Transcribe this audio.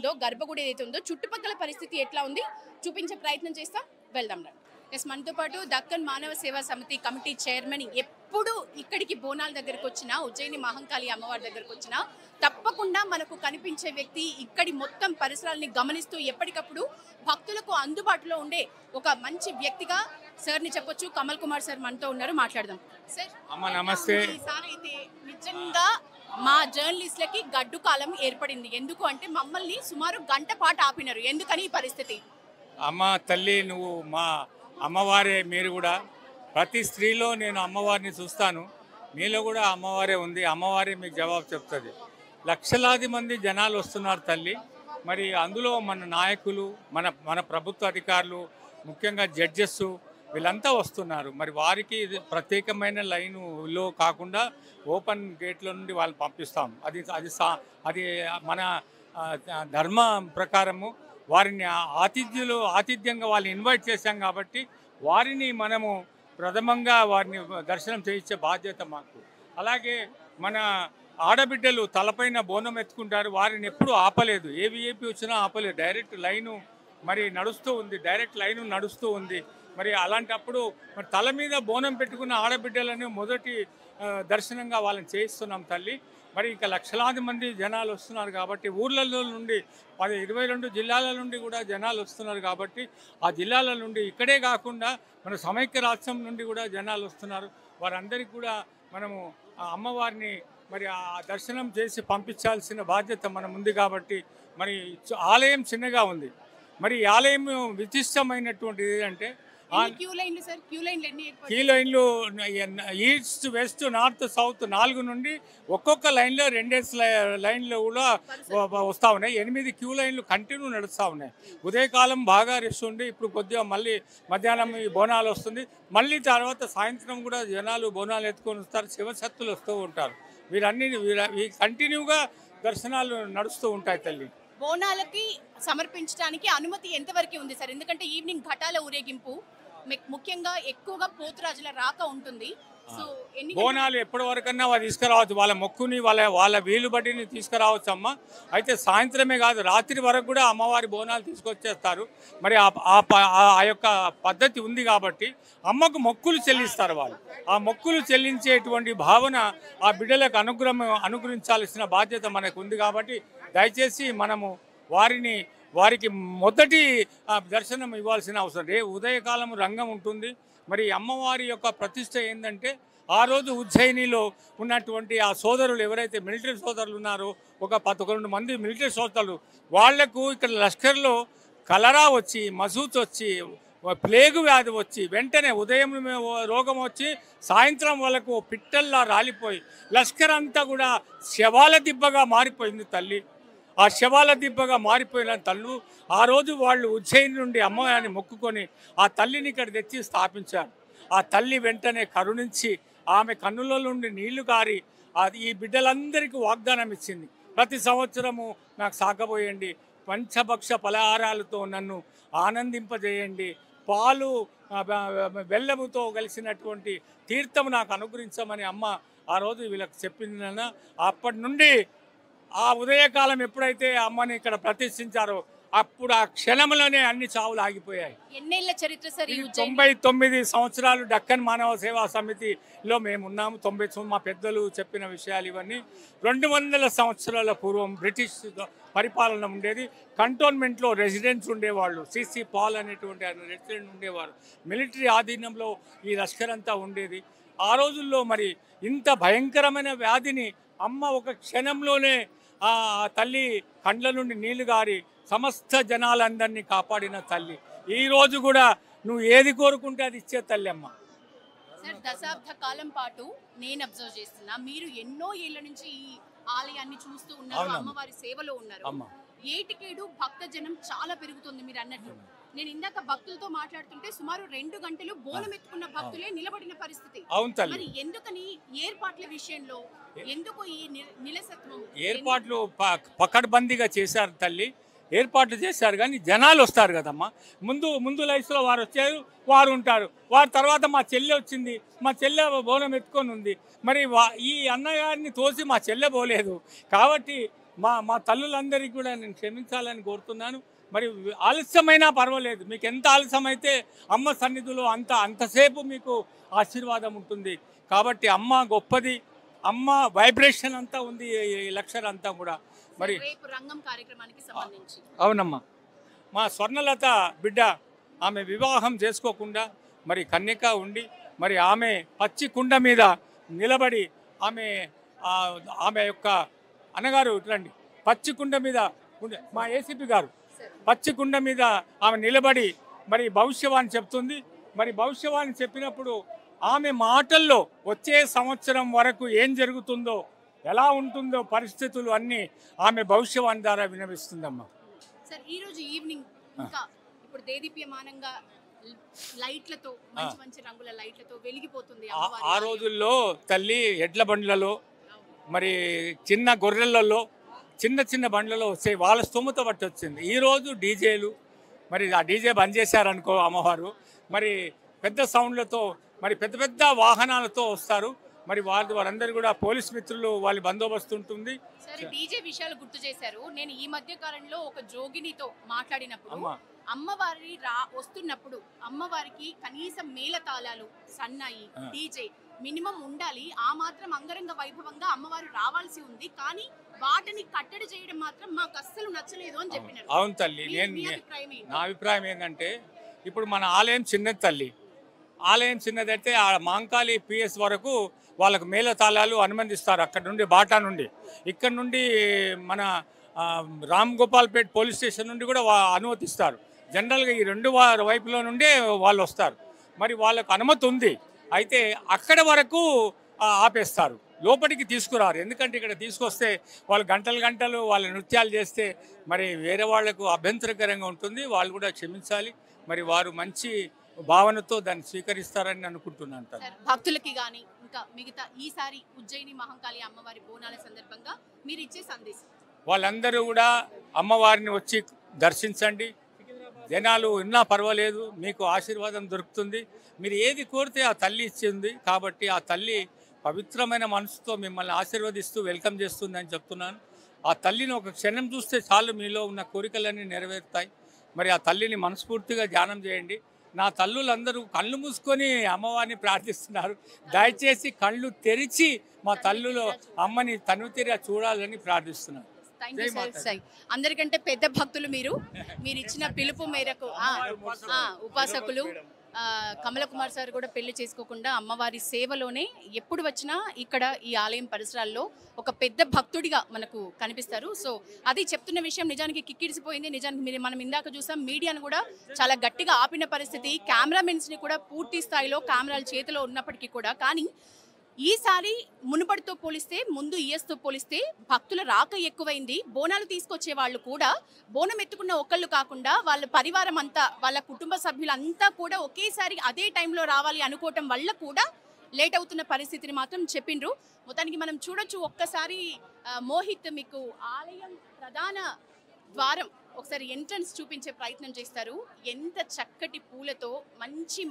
ఉందో గర్భగుడి ఏదైతే ఉందో చుట్టుపక్కల పరిస్థితి ఎట్లా ఉంది చూపించే ప్రయత్నం చేస్తాం. వెళ్దాం రండి. ఎస్, మనతో పాటు దక్కన్ మానవ సేవా సమితి కమిటీ చైర్మన్ ఎప్పుడు ఇక్కడికి బోనాల దగ్గరకు వచ్చినా, ఉజ్జయిని మహంకాళి అమ్మవారి దగ్గరకు వచ్చినా తప్పకుండా మనకు కనిపించే వ్యక్తి, ఇక్కడి మొత్తం పరిసరాలని గమనిస్తూ ఎప్పటికప్పుడు భక్తులకు అందుబాటులో ఉండే ఒక మంచి వ్యక్తిగా సార్ని చెప్పొచ్చు. కమల్ కుమార్ సార్ మనతో ఉన్నారు, మాట్లాడదాం. సార్ నమస్తే. ఈసారి అయితే నిజంగా మా జర్నలిస్టులకి గడ్డు కాలం ఏర్పడింది. ఎందుకు అంటే మమ్మల్ని సుమారు గంట పాటు ఆపినారు. ఎందుకని ఈ పరిస్థితి? అమ్మ తల్లి, నువ్వు మా అమ్మవారే. మీరు కూడా ప్రతి స్త్రీలో నేను అమ్మవారిని చూస్తాను, మీలో కూడా అమ్మవారే ఉంది. అమ్మవారే మీకు జవాబు చెప్తుంది. లక్షలాది మంది జనాలు వస్తున్నారు తల్లి. మరి అందులో మన నాయకులు, మన ప్రభుత్వ అధికారులు, ముఖ్యంగా జడ్జెస్ వీళ్ళంతా వస్తున్నారు. మరి వారికి ప్రత్యేకమైన లైనులో కాకుండా ఓపెన్ గేట్ల నుండి వాళ్ళు పంపిస్తాం. అది మన ధర్మ ప్రకారము వారిని ఆతిథ్యంగా వాళ్ళని ఇన్వైట్ చేశాం కాబట్టి వారిని మనము ప్రథమంగా వారిని దర్శనం చేయించే బాధ్యత మాకు. అలాగే మన ఆడబిడ్డలు తలపైన బోనం ఎత్తుకుంటారు, వారిని ఎప్పుడూ ఆపలేదు. ఏ విఐపి వచ్చినా ఆపలేదు. డైరెక్ట్ లైను మరి నడుస్తూ ఉంది. మరి అలాంటప్పుడు మరి తల మీద బోనం పెట్టుకున్న ఆడబిడ్డలను మొదటి దర్శనంగా వాళ్ళని చేయిస్తున్నాం తల్లి. మరి ఇంకా లక్షలాది మంది జనాలు వస్తున్నారు కాబట్టి ఊర్లలో నుండి 22 జిల్లాల నుండి కూడా జనాలు వస్తున్నారు కాబట్టి ఆ జిల్లాల నుండి ఇక్కడే కాకుండా మన సమైక్య రాష్ట్రం నుండి కూడా జనాలు వస్తున్నారు. వారందరికీ కూడా మనము ఆ అమ్మవారిని మరి ఆ దర్శనం చేసి పంపించాల్సిన బాధ్యత మనం ఉంది కాబట్టి మరి ఆలయం చిన్నగా ఉంది. మరి ఈ ఆలయం విశిష్టమైనటువంటిది ఏంటంటే క్యూ లైన్లు ఈస్ట్ వెస్ట్ నార్త్ సౌత్ 4 నుండి ఒక్కొక్క లైన్లో 2 లైన్లు కూడా వస్తూ ఉన్నాయి. 8 క్యూ లైన్లు కంటిన్యూ నడుస్తూ ఉన్నాయి. ఉదయకాలం బాగా రష్ ఉండి ఇప్పుడు కొద్దిగా మళ్ళీ మధ్యాహ్నం ఈ బోనాలు వస్తుంది. మళ్ళీ తర్వాత సాయంత్రం కూడా జనాలు బోనాలు ఎత్తుకొని వస్తారు, శివశక్తులు వస్తూ ఉంటారు. వీరన్నీ కంటిన్యూగా దర్శనాలు నడుస్తూ ఉంటాయి తల్లి. బోనాలకి సమర్పించడానికి అనుమతి ఎంతవరకు ఉంది సార్? ఎందుకంటే ఈవినింగ్ ఘటాల ఊరేగింపు ముఖ్యంగా ఎక్కువగా పోతురాజుల రాక ఉంటుంది. సో బోనాలు ఎప్పటి వరకన్నా వాళ్ళు తీసుకురావచ్చు, వాళ్ళ మొక్కుని వాళ్ళ వీలు బట్టిని తీసుకురావచ్చు అమ్మ. అయితే సాయంత్రమే కాదు, రాత్రి వరకు కూడా అమ్మవారి బోనాలు తీసుకొచ్చేస్తారు. మరి ఆ యొక్క పద్ధతి ఉంది కాబట్టి అమ్మకు మొక్కులు చెల్లిస్తారు వాళ్ళు. ఆ మొక్కులు చెల్లించేటువంటి భావన ఆ బిడ్డలకు అనుగ్రహించాల్సిన బాధ్యత మనకు ఉంది కాబట్టి దయచేసి మనము వారికి మొదటి దర్శనం ఇవ్వాల్సిన అవసరం. ఉదయకాలం రంగం ఉంటుంది. మరి అమ్మవారి యొక్క ప్రతిష్ట ఏంటంటే ఆ రోజు ఉజ్జయినిలో ఉన్నటువంటి ఆ సోదరులు ఎవరైతే మిలిటరీ సోదరులు ఉన్నారో ఒక 11 మంది మిలిటరీ సోదరులు, వాళ్లకు ఇక్కడ లష్కర్లో కలరా వచ్చి, మసూత్ వచ్చి, ప్లేగు వ్యాధి వచ్చి వెంటనే ఉదయం రోగం వచ్చి సాయంత్రం వాళ్ళకు పిట్టల్లా రాలిపోయి లష్కర్ అంతా కూడా శవాల దిబ్బగా మారిపోయింది తల్లి. ఆ శవాల దిబ్బగా మారిపోయిన తల్లు ఆ రోజు వాళ్ళు ఉజ్జయిని నుండి అమ్మవారిని మొక్కుకొని ఆ తల్లిని ఇక్కడ తెచ్చి స్థాపించారు. ఆ తల్లి వెంటనే కరుణించి ఆమె కన్నుల నుండి నీళ్లు కారి ఈ బిడ్డలందరికీ వాగ్దానం ఇచ్చింది. ప్రతి సంవత్సరము నాకు సాగబోయండి, పంచభక్ష ఫలహారాలతో నన్ను ఆనందింపజేయండి, పాలు బెల్లముతో కలిసినటువంటి తీర్థము నాకు అనుగ్రహించమని అమ్మ ఆ రోజు వీళ్ళకి చెప్పిందన్న. అప్పటి నుండి ఆ ఉదయకాలం ఎప్పుడైతే అమ్మని ఇక్కడ ప్రతిష్ఠించారో అప్పుడు ఆ క్షణంలోనే అన్ని చావులు ఆగిపోయాయి. ఎన్నేళ్ల చరిత్ర సార్? 99 సంవత్సరాలు దక్కన్ మానవ సేవా సమితిలో మేము ఉన్నాము. 90 మా పెద్దలు చెప్పిన విషయాలు ఇవన్నీ. 200 సంవత్సరాల పూర్వం బ్రిటిష్ పరిపాలన ఉండేది. కంటోన్మెంట్లో రెసిడెంట్స్ ఉండేవాళ్ళు. సిసి పాల్ అనేటువంటి రెసిడెంట్ ఉండేవారు. మిలిటరీ ఆధీనంలో ఈ లష్కర్ అంతా ఉండేది. ఆ రోజుల్లో మరి ఇంత భయంకరమైన వ్యాధిని అమ్మ ఒక క్షణంలోనే ఆ తల్లి కండ్ల నుండి నీళ్లు గారి సమస్త జనాలందరినీ కాపాడిన తల్లి. ఈ రోజు కూడా నువ్వు ఏది కోరుకుంటే అది ఇచ్చే తల్లి అమ్మ. సార్, దశాబ్ద కాలం పాటు నేను అబ్జర్వ్ చేస్తున్నా, మీరు ఎన్నో ఏళ్ల నుంచి ఈ ఆలయాన్ని చూస్తూ ఉన్నారు, అమ్మవారి సేవలో ఉన్నారు. ఏటికేడు భక్త జనం చాలా పెరుగుతుంది. మీరు అన్నట్టు నేను ఇందాక భక్తులతో మాట్లాడుతుంటే సుమారు 2 గంటలు బోనం ఎత్తుకున్న భక్తులే నిలబడిన పరిస్థితి. మరి ఎందుకని ఏర్పాట్ల విషయంలో ఎందుకు ఈ నిలసత్వం? ఏర్పాట్లు పకడ్బందీగా చేశారు తల్లి. ఏర్పాట్లు చేశారు కానీ జనాలు వస్తారు కదమ్మా. ముందు లైఫ్లో వారు వచ్చారు, వారు ఉంటారు. వారి తర్వాత మా చెల్లె వచ్చింది, మా చెల్లె బోనం ఎత్తుకొని ఉంది. మరి ఈ అన్నగారిని తోసి మా చెల్లె పోలేదు కాబట్టి మా తల్లులందరికీ కూడా నేను క్షమించాలని కోరుతున్నాను. మరి ఆలస్యమైనా పర్వాలేదు, మీకు ఎంత ఆలస్యం అయితే అమ్మ సన్నిధిలో అంతసేపు మీకు ఆశీర్వాదం ఉంటుంది. కాబట్టి అమ్మ గొప్పది, అమ్మ వైబ్రేషన్ అంతా ఉంది ఈ లక్షర్ అంతా కూడా. మరి రేపు రంగం కార్యక్రమానికి సంబంధించి అవునమ్మా, మా స్వర్ణలత బిడ్డ ఆమె వివాహం చేసుకోకుండా మరి కన్యక ఉండి మరి ఆమె పచ్చి కుండ మీద నిలబడి ఆమె యొక్క అన్నగారు రండి, పచ్చి కుండ మీద మా ఏసీపీ గారు పచ్చి కుండ మీద ఆమె నిలబడి మరి భవిష్యవాణి చెప్తుంది. మరి భవిష్యవాణి చెప్పినప్పుడు ఆమె మాటల్లో వచ్చే సంవత్సరం వరకు ఏం జరుగుతుందో, ఎలా ఉంటుందో పరిస్థితులు అన్నీ ఆమె భవిష్యవాణి ద్వారా వినవిస్తుందమ్మా. సార్ ఈ రోజు ఈవినింగ్ ఇంకా ఇప్పుడు దేదీప్యమానంగా లైట్లతో మంచి మంచి రంగుల లైట్లతో వెలిగిపోతుంది ఆ రోజుల్లో తల్లి ఎడ్ల బండ్లలో మరి చిన్న గొర్రెలలో చిన్న చిన్న బండ్లలో వచ్చాయి, వాళ్ళ స్తోమత బట్టి వచ్చింది. ఈరోజు డీజేలు, మరి ఆ డీజే బంద్ చేశారనుకో అమ్మవారు, మరి పెద్ద సౌండ్లతో మరి పెద్ద పెద్ద వాహనాలతో వస్తారు. మరి వారందరూ కూడా పోలీస్ మిత్రులు వాళ్ళ బందోబస్తు ఉంటుంది. సరే, డీజే విషయాలు గుర్తు చేశారు. నేను ఈ మధ్య కాలంలో ఒక జోగినితో మాట్లాడినప్పుడు అమ్మవారి వస్తున్నప్పుడు అమ్మవారికి కనీసం మేళతాళాలు, సన్నాయి, డీజే మినిమం ఉండాలి. ఆ మాత్రం అంగరంగ వైభవంగా అమ్మవారు రావాల్సి ఉంది. కానీ వాటిని కట్టడి చేయడం మాత్రం మాకు అస్సలు నచ్చలేదు అని చెప్పినారు. అవును తల్లి, నా అభిప్రాయం ఏంటంటే ఇప్పుడు మన ఆలయం చిన్నది తల్లి, ఆలయం చిన్నదైతే ఆ మాంకాళి పిఎస్ వరకు వాళ్ళకు మేళతాళాలు అనుమతిస్తారు. అక్కడ నుండి బాటా నుండి, ఇక్కడ నుండి మన రామ్ గోపాల్పేట్ పోలీస్ స్టేషన్ నుండి కూడా అనుమతిస్తారు. జనరల్గా ఈ రెండు వైపుల నుండే వాళ్ళు వస్తారు. మరి వాళ్ళకు అనుమతి ఉంది, అయితే అక్కడ వరకు ఆపేస్తారు, లోపలికి తీసుకురారు. ఎందుకంటే ఇక్కడ తీసుకొస్తే వాళ్ళు గంటలు వాళ్ళ నృత్యాలు చేస్తే మరి వేరే వాళ్లకు అభ్యంతరకరంగా ఉంటుంది. వాళ్ళు కూడా క్షమించాలి. మరి వారు మంచి భావనతో దాన్ని స్వీకరిస్తారని అనుకుంటున్నాను. భక్తులకి కానీ ఇంకా మిగతా ఈసారి ఉజ్జయిని మహంకాళి అమ్మవారి బోనాల సందర్భంగా మీరు ఇచ్చే సందేశం? వాళ్ళందరూ కూడా అమ్మవారిని వచ్చి దర్శించండి. జనాలు ఉన్నా పర్వాలేదు, మీకు ఆశీర్వాదం దొరుకుతుంది. మీరు ఏది కోరితే ఆ తల్లి ఇచ్చింది. కాబట్టి ఆ తల్లి పవిత్రమైన మనసుతో మిమ్మల్ని ఆశీర్వదిస్తూ వెల్కమ్ చేస్తుంది అని చెప్తున్నాను. ఆ తల్లిని ఒక క్షణం చూస్తే చాలు, మీలో ఉన్న కోరికలన్నీ నెరవేరుతాయి. మరి ఆ తల్లిని మనస్ఫూర్తిగా ధ్యానం చేయండి. నా తల్లులందరూ కళ్ళు మూసుకొని అమ్మవారిని ప్రార్థిస్తున్నారు. దయచేసి కళ్ళు తెరిచి మా తల్లులో అమ్మని తనుతీరా చూడాలని ప్రార్థిస్తున్నారు. అందరికంటే పెద్ద భక్తులు మీరు ఇచ్చిన పిలుపు మేరకు ఉపాసకులు కమల కుమార్ సార్ కూడా పెళ్లి చేసుకోకుండా అమ్మవారి సేవలోనే ఎప్పుడు వచ్చినా ఇక్కడ ఈ ఆలయం పరిసరాల్లో ఒక పెద్ద భక్తుడిగా మనకు కనిపిస్తారు. సో అది చెప్తున్న విషయం నిజానికి కిక్కిడిసిపోయింది. నిజానికి మనం ఇందాక చూసాం, మీడియాను కూడా చాలా గట్టిగా ఆపిన పరిస్థితి, కెమెరామెన్స్ని కూడా పూర్తి స్థాయిలో కెమెరాల చేతిలో ఉన్నప్పటికీ కూడా. కానీ ఈసారి మునుపటితో పోలిస్తే, ముందు ఇయర్స్తో పోలిస్తే భక్తుల రాక ఎక్కువైంది. బోనాలు తీసుకొచ్చే వాళ్ళు కూడా బోనం ఎత్తుకున్న ఒక్కళ్ళు కాకుండా వాళ్ళ పరివారం అంతా, వాళ్ళ కుటుంబ సభ్యులంతా కూడా ఒకేసారి అదే టైంలో రావాలి అనుకోవటం వల్ల కూడా లేట్ అవుతున్న పరిస్థితిని మాత్రం చెప్పిండ్రు. మొత్తానికి మనం చూడొచ్చు. ఒక్కసారి మోహిత్ మీకు ఆలయం ప్రధాన ద్వారం ఒకసారి ఎంట్రన్స్ చూపించే ప్రయత్నం చేస్తారు. ఎంత చక్కటి పూలతో మంచి